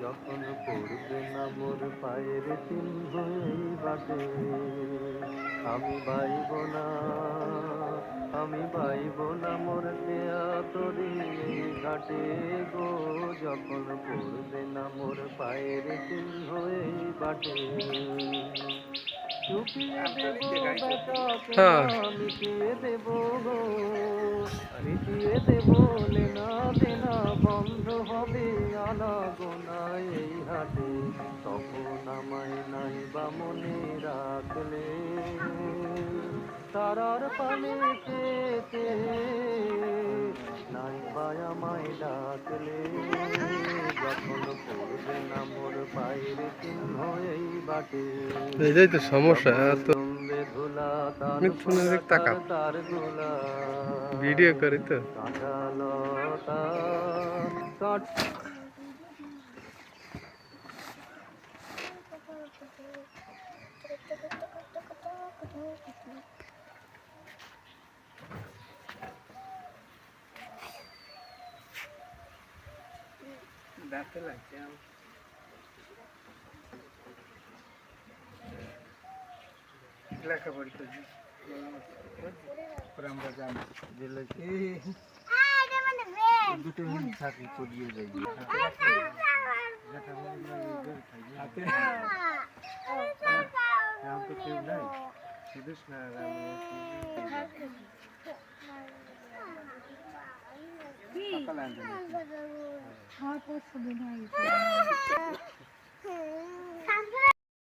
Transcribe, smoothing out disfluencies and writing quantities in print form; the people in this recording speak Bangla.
যখন পড়বে না মোর পায়ের চিহ্ন এই বাটে, আমি বাইব না, আমি বাইব না মোর কেয়া তরি এই ঘাটে গো। যখন পড়বে না মোর পায়ের চিহ্ন এই বাটে, চুপিয়ে দেব বেটাকে না মিটিয়ে দেব গো, মিটিয়ে দেব লেনা দেনা বন্ধ হবে আনা গোনা এই হাটে। তখন আমায় নাই বা মনে রাখলে, তারার পানে চেতে নাই বা আমায় ডাকলে। যখন পড়বে না মোর পায়ের চিহ্ন এই বাটে, এটাই তো সমস্যা তো। জমবে ধুলা তার মিথুনের দিক ফোলাটার তাকাও, তার গোলা, ভিডিও করি তো। কাঁটা লতা কাট। দাঁতে লাগছে লেখাপড়ি করছি, আমরা জানি দুটো মিনিট থাকি করিয়ে যাই। তো কেউ নাই শুধিস না। হ্যাঁ, পরশু দিন হয়েছে।